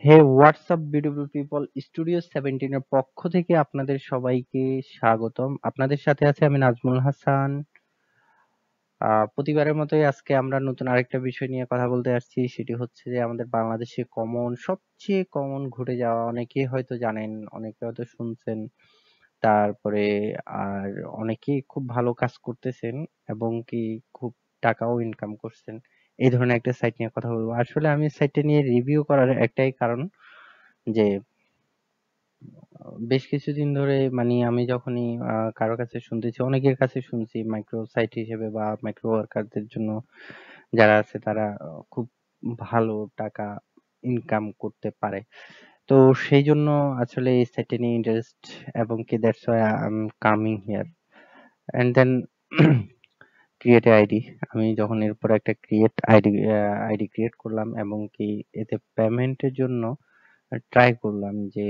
হে WhatsApp beautiful people, studio 17 এর পক্ষ থেকে আপনাদের সবাইকে স্বাগতম। আপনাদের সাথে আছে আমি নাজমুল হাসান। প্রতিবারের মতোই আজকে আমরা নতুন আরেকটা বিষয় নিয়ে কথা বলতে আসছি। সেটি হচ্ছে যে আমাদের বাংলাদেশে সবচেয়ে কমন ঘটে যাওয়া, অনেকেই হয়তো জানেন, অনেকে হয়তো শুনছেন, তারপরে আর অনেকেই খুব ভালো কাজ করতেছেন এবং কি খুব টাকাও ইনকাম করছেন। এই ধরনের একটা সাইট নিয়ে কথা বলবো। আসলে আমি সাইটটা নিয়ে রিভিউ করার একটাই কারণ যে বেশ কিছুদিন ধরে মানে আমি যখনই কারো কাছে শুনতেছি, অনেকের কাছে শুনছি মাইক্রো সাইট হিসেবে বা মাইক্রো ওয়ার্কারদের জন্য যারা আছে তারা খুব ভালো টাকা ইনকাম করতে পারে। তো সেই জন্য আসলে এই সাইটে নিয়ে ইন্টারেস্ট এবং কি that's why I am coming here and then create a ID. আমি যখন এরপর একটা আইডি ক্রিয়েট করলাম এবং কি এতে পেমেন্টের জন্য ট্রাই করলাম যে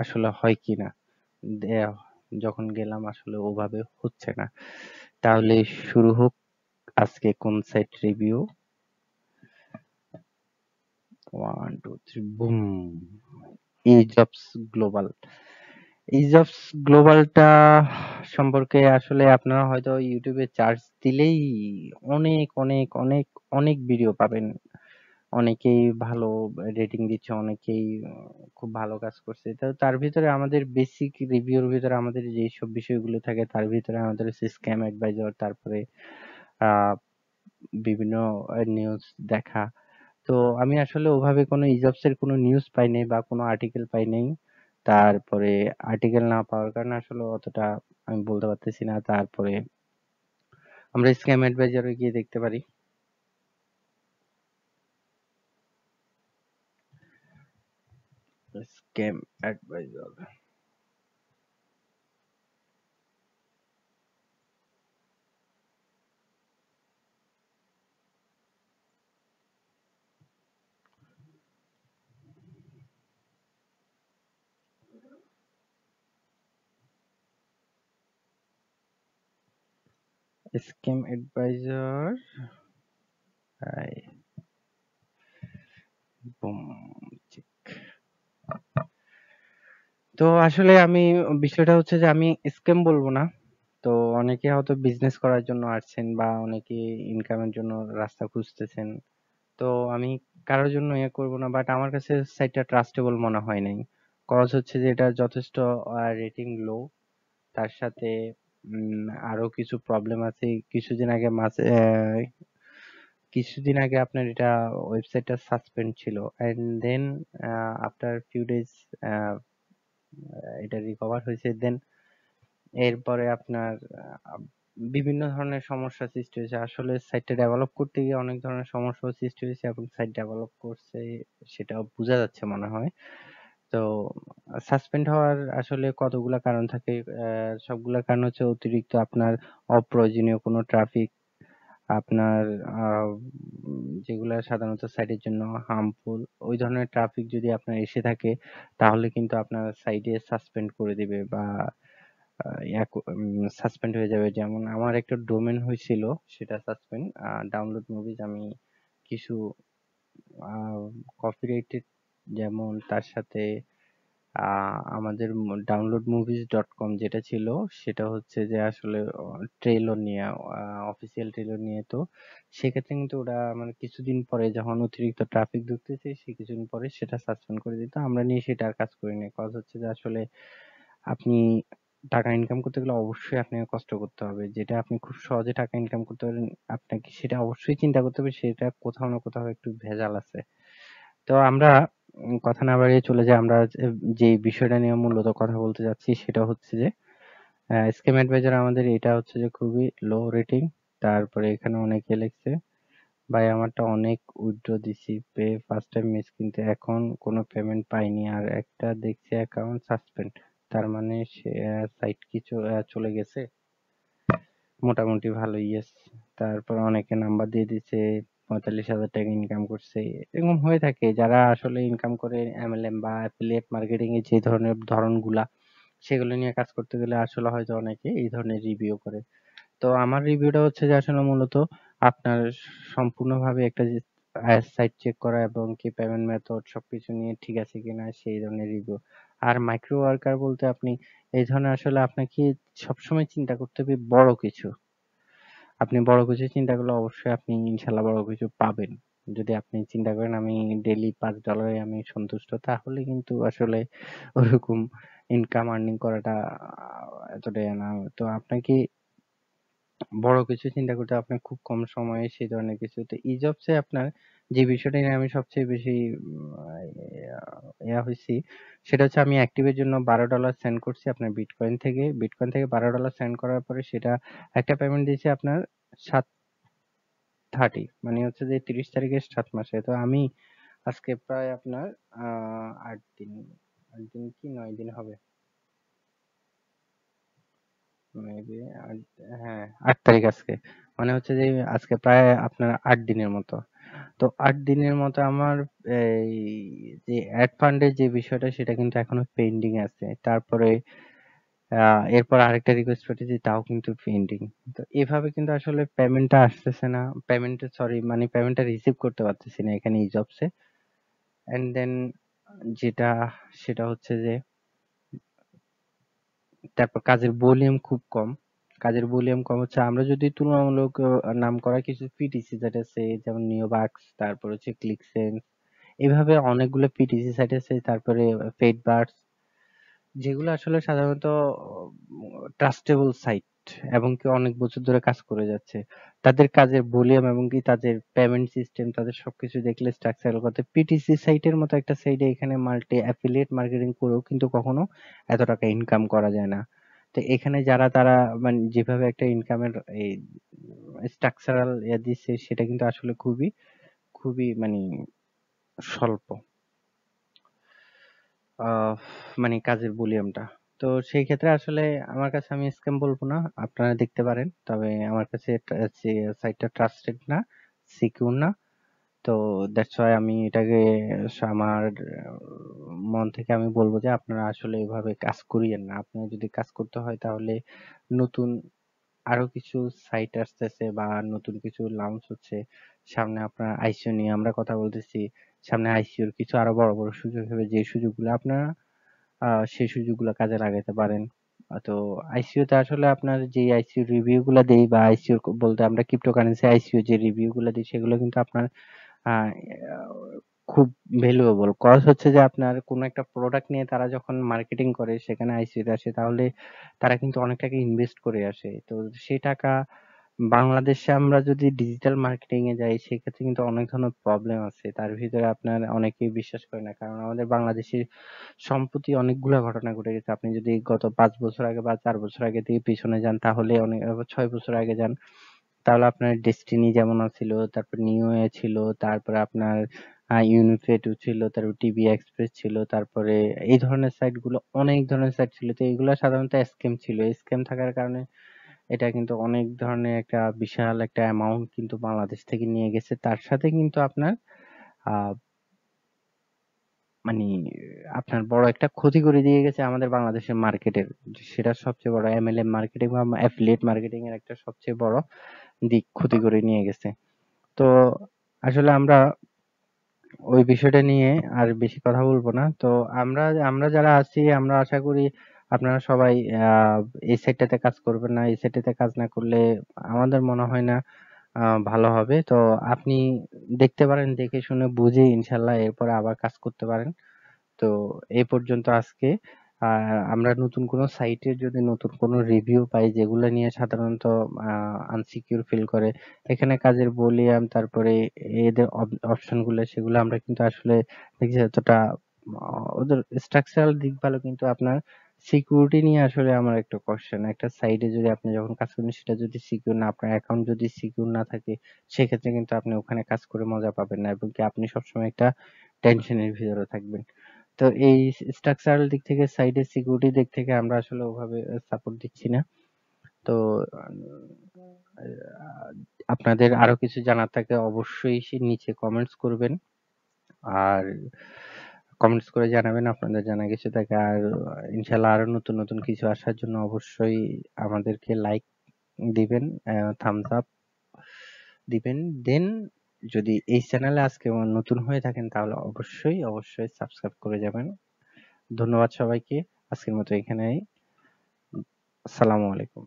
আসলে হয় কিনা। দেয়া যখন গেলাম আসলে ওভাবে হচ্ছে না। তাহলে শুরু হোক আজকে কোন সাইট রিভিউ। 1 2 3 বুম। ইজবস গ্লোবাল। ইজবস গ্লোবালটা সম্পর্কে আসলে আপনারা হয়তো ইউটিউবে সার্চ দিলেই অনেক অনেক অনেক অনেক ভিডিও পাবেন। অনেকেই ভালো রেটিং দিচ্ছে, অনেকেই খুব ভালো কাজ করছে। তো তার ভিতরে আমাদের বেসিক রিভিউর ভিতরে আমাদের যেসব বিষয়গুলো থাকে তার ভিতরে আমাদের হচ্ছে স্ক্যাম অ্যাডভাইজার, তারপরে আহ বিভিন্ন নিউজ দেখা। তো আমি আসলে ওভাবে কোনো ইজবস এর কোনো নিউজ পাই নাই বা কোনো আর্টিকেল পাই নাই। তারপরে আর্টিকেল না পাওয়ার কারণে আসলে অতটা আমি বলতে পারতেছি না। তারপরে আমরা স্ক্যাম অ্যাডভাইজারে গিয়ে দেখতে পারি। Scam adviser, scam adviser, boom, check. তো আসলে আমি বিষয়টা হচ্ছে যে আমি স্ক্যাম বলবো না। তো অনেকে হয়তো বিজনেস করার জন্য আসছেন বা অনেকে ইনকামের জন্য রাস্তা খুঁজতেছেন। তো আমি কারোর জন্য ইয়ে করব না, বাট আমার কাছে সাইটটা ট্রাস্টেবল মনে হয় নাই। কজ হচ্ছে যে এটা যথেষ্ট রেটিং লো। তার সাথে আরো কিছু প্রবলেম আছে। কিছুদিন আগে আপনার এটা ওয়েবসাইটটা সাসপেন্ড ছিল and then after few days এটা রিকভার হয়েছে। দেন এরপরে আপনার বিভিন্ন ধরনের সমস্যা সৃষ্টি হয়েছে। আসলে সাইটটা ডেভেলপ করতে গিয়ে অনেক ধরনের সমস্যাও সৃষ্টি হয়েছে এবং সাইট ডেভেলপ করছে সেটাও বোঝা যাচ্ছে মনে হয়। তো সাসপেন্ড হওয়ার আসলে কতগুলা কারণ থাকে। সবগুলা কারণ হচ্ছে অতিরিক্ত আপনার অপ্রয়োজনীয় কোনো ট্রাফিক, আপনার যেগুলা সাধারণত সাইটের জন্য হার্মফুল, ওই ধরনের ট্রাফিক যদি আপনার এসে থাকে তাহলে কিন্তু আপনার সাইটে সাসপেন্ড করে দিবে বা সাসপেন্ড হয়ে যাবে। যেমন আমার একটা ডোমেন হয়েছিল, সেটা সাসপেন্ড। ডাউনলোড মুভিজ আমি কিছু কপিরাইটেড, যেমন তার সাথে আমাদের ডাউনলোড মুভিজ ডট কম যেটা ছিল সেটা হচ্ছে যে আসলে ট্রেলর নিয়ে, অফিসিয়াল ট্রেলর নিয়ে। তো সেক্ষেত্রে কিন্তু ওরা মানে কিছুদিন পরে যখন অতিরিক্ত ট্রাফিক ঢুকতেছে সে কিছুদিন পরে সেটা সাসপেন্ড করে দিত। আমরা নিয়ে সেটা আর কাজ করি না। কজ হচ্ছে যে আসলে আপনি টাকা ইনকাম করতে গেলে অবশ্যই আপনাকে কষ্ট করতে হবে। যেটা আপনি খুব সহজে টাকা ইনকাম করতে পারেন, আপনাকে সেটা অবশ্যই চিন্তা করতে হবে সেটা কোথাও না কোথাও একটু ভেজাল আছে। তো আমরা কথা না বাড়িয়ে চলে যাই। আমরা যে বিষয়টা নিয়ে মূলত কথা বলতে যাচ্ছি সেটা হচ্ছে যে স্ক্যাম অ্যাডভাইজার আমাদের এটা হচ্ছে যে খুবই লো রেটিং। তারপরে এখানে অনেকে লিখছে, ভাই আমারটা অনেক উইথড্র দিছি, পে ফার্স্ট টাইম মিস, কিন্তু এখন কোনো পেমেন্ট পাইনি, আর একটা দেখছি অ্যাকাউন্ট সাসপেন্ড। তার মানে সে সাইট কি চলে গেছে? মোটামুটি ভালো, ইয়েস। তারপর অনেকে নাম্বার দিয়ে দিচ্ছে, 45,000 টাকা ইনকাম করছে। এরকম হয়ে থাকে যারা আসলে ইনকাম করে এমএলএম বা অ্যাফিলিয়েট মার্কেটিং এর যে ধরনের ধরনগুলা, সেগুলো নিয়ে কাজ করতে গেলে আসলে হয়তো অনেকে এই ধরনের রিভিউ করে। তো আমার রিভিউটা হচ্ছে যে আসলে মূলত আপনার সম্পূর্ণভাবে একটা যে সাইট চেক করা এবং কি পেমেন্ট মেথড সবকিছু নিয়ে ঠিক আছে কিনা সেই ধরনের রিভিউ। আর মাইক্রো ওয়ার্কার বলতে আপনি এই ধরনের আসলে আপনাকে সবসময় চিন্তা করতে হবে বড় কিছু। আপনি বড় কিছু চিন্তা করলে অবশ্যই আপনি ইনশাল্লাহ বড় কিছু পাবেন। যদি আপনি চিন্তা করেন আমি ডেইলি $5 আমি সন্তুষ্ট, তাহলে কিন্তু আসলে ওরকম ইনকাম আর্নিং করাটা এতটা না। তো আপনাকে বড় কিছু চিন্তা করতে হবে, আপনার খুব কম সময়ে সেই ধরনের কিছু। তো ইজবসে আপনার যে বিষয়টা নিয়ে আমি সবচেয়ে বেশি হয়েছি, সেটা হচ্ছে আমি অ্যাক্টিভের জন্য $12 সেন্ড করছি আপনার বিটকয়েন থেকে $12 সেন্ড করার পরে সেটা একটা পেমেন্ট দিয়েছে আপনার 730, মানে হচ্ছে যে 30 তারিখের 7 মাসে। তো আমি আজকে প্রায় আপনার 8 দিন, 8 দিন কি 9 দিন হবে মেবি, হ্যাঁ 8 তারিখ আজকে, মানে হচ্ছে যে আজকে প্রায় আপনার 8 দিনের মতো। তো 8 দিনের মতো আমার এই যে অ্যাড ফান্ডের যে বিষয়টা সেটা কিন্তু এখনো পেন্ডিং আছে। তারপরে এরপর আরেকটা রিকোয়েস্ট পাঠিয়েছি, তাও কিন্তু পেন্ডিং। তো এভাবে কিন্তু আসলে পেমেন্টটা আসতেছে না, মানে পেমেন্টটা রিসিভ করতে পারতেছি না এখানে ইজবসে। এন্ড দেন যেটা সেটা হচ্ছে যে তারপর কাজের ভলিউম খুব কম। কাজের ভলিউম কম হচ্ছে আমরা যদি তুলনামূলক নামকরা কিছু পিটিসি সাইট আছে যেমন নিওবাক্স, তারপর হচ্ছে ক্লিকসেন্স, এভাবে অনেকগুলো পিটিসি সাইট আছে, তারপরে ফেডবার্স, যেগুলো আসলে সাধারণত ট্রাস্টেবল সাইট এবং কি অনেক বছর ধরে কাজ করে যাচ্ছে। তাদের কাজের ভলিউম এবং কি তাদের পেমেন্ট সিস্টেম, তাদের সবকিছু দেখলে স্ট্রাকচারাল কথা, পিটিসি সাইটের মতো একটা সাইটে এখানে মাল্টি অ্যাফিলিয়েট মার্কেটিং করেও কিন্তু কখনো এত টাকা ইনকাম করা যায় না। তো এখানে যারা তারা মানে যেভাবে একটা ইনকামের এই স্ট্রাকচারাল দিচ্ছে সেটা কিন্তু আসলে খুবই খুবই মানে স্বল্প, আহ মানে কাজের ভলিউমটা। তো সেই ক্ষেত্রে আসলে আমার কাছে আমি স্ক্যাম বলবো না, আপনারা দেখতে পারেন, তবে আমার কাছে সাইটটা ট্রাস্টেড না, সিকিউর না। তো দ্যাটস ওয়াই আমি এটাকে আমার মন থেকে আমি বলবো যে আপনারা আসলে এভাবে কাজ করিয়েন না। আপনারা যদি কাজ করতে হয় তাহলে নতুন আরো কিছু সাইট আসতেছে বা নতুন কিছু লঞ্চ হচ্ছে সামনে, আপনার আইসিও নিয়ে আমরা কথা বলতেছি, সামনে আইসিওর কিছু আরো বড় বড় সুযোগ হবে, যে সুযোগগুলো আপনারা সেই সুযোগগুলো কাজে লাগাতে পারেন। তো আইসিও তে আসলে আপনার যে আইসিও রিভিউ গুলা দেই বা আইসিও বলতে আমরা ক্রিপ্টোকারেন্সি আইসিও যে রিভিউ গুলা দিই সেগুলো কিন্তু আপনার আহ, খুব ভ্যালুয়েবল। কজ হচ্ছে যে আপনার কোনো একটা প্রোডাক্ট নিয়ে তারা যখন মার্কেটিং করে সেখানে আইসিও তে আসে, তাহলে তারা কিন্তু অনেক টাকা ইনভেস্ট করে আসে। তো সেই টাকা বাংলাদেশে আমরা যদি ডিজিটাল মার্কেটিং এ যাই সেক্ষেত্রে কিন্তু অনেক ধরনের প্রবলেম আছে। তার ভিতরে আপনার অনেকেই বিশ্বাস করে না, কারণ আমাদের বাংলাদেশে সম্প্রতি অনেকগুলা ঘটনা ঘটে গেছে। আপনি যদি গত 5 বছর আগে বা 4 বছর আগে দিয়ে পিছনে যান, তাহলে অনেক 6 বছর আগে যান, তাহলে আপনার ডেস্টিনি যেমন ছিল, তারপর নিউ এ ছিল, তারপরে আপনার ইউনিফেটও ছিল, তারপর টিভি এক্সপ্রেস ছিল, তারপরে এই ধরনের সাইট গুলো অনেক ধরনের সাইট ছিল। তো এগুলো সাধারণত স্ক্যাম ছিল, স্ক্যাম থাকার কারণে এটা কিন্তু অনেক ধরনের একটা বিশাল একটা অ্যামাউন্ট কিন্তু বাংলাদেশ থেকে নিয়ে গেছে। তার সাথে কিন্তু আপনার আহ মানে আপনার বড় একটা ক্ষতি করে দিয়ে গেছে আমাদের বাংলাদেশের মার্কেটের। সেটা সবচেয়ে বড় এমএলএম মার্কেটিং বা অ্যাফিলিয়েট মার্কেটিং এর একটা সবচেয়ে বড় দিক ক্ষতি করে নিয়ে গেছে। তো আসলে আমরা ওই বিষয়টা নিয়ে আর বেশি কথা বলবো না। তো আমরা আমরা যারা আছি আমরা আশা করি আপনারা সবাই আহ এই সেক্টরতে কাজ করবেন না। এই সেক্টরতে কাজ না করলে আমাদের মনে হয় না ভালো হবে। তো আপনি দেখতে পারেন, দেখে শুনে বুঝে ইনশাল্লাহ এরপরে আবার কাজ করতে পারেন। তো এই পর্যন্ত আজকে। আমরা নতুন কোনো সাইটের যদি নতুন কোনো রিভিউ পাই যেগুলো নিয়ে সাধারণত আনসিকিউর ফিল করে, এখানে কাজের ভলিউম তারপরে এদের অপশন গুলো সেগুলো আমরা কিন্তু আসলে দেখছি এতটা ওদের স্ট্রাকচারাল দিক ভালো, কিন্তু আপনার সিকিউরিটি নিয়ে আসলে আমার একটু কোশ্চেন। একটা সাইডে যদি আপনি যখন কাজ করেন সেটা যদি সিকিউর না, আপনার অ্যাকাউন্ট যদি সিকিউর না থাকে, সেক্ষেত্রে কিন্তু আপনি ওখানে কাজ করে মজা পাবেন না এবং কি আপনি সবসময় একটা টেনশনের ভিতরে থাকবেন। তো এই স্ট্রাকচারাল দিক থেকে, সাইডের সিকিউরিটি দিক থেকে আমরা আসলে ওভাবে সাপোর্ট দিচ্ছি না। তো আপনাদের আরো কিছু জানার থাকলে অবশ্যই সে নিচে কমেন্টস করবেন, আর কমেন্টস করে জানাবেন আপনাদের জানা কিছু থাকে। আর ইনশাল্লাহ আরো নতুন নতুন কিছু আসার জন্য অবশ্যই আমাদেরকে লাইক দিবেন, থামস আপ দিবেন। দেন যদি এই চ্যানেলে আজকে নতুন হয়ে থাকেন তাহলে অবশ্যই সাবস্ক্রাইব করে যাবেন। ধন্যবাদ সবাইকে। আজকের মতো এখানেই। আসসালামু আলাইকুম।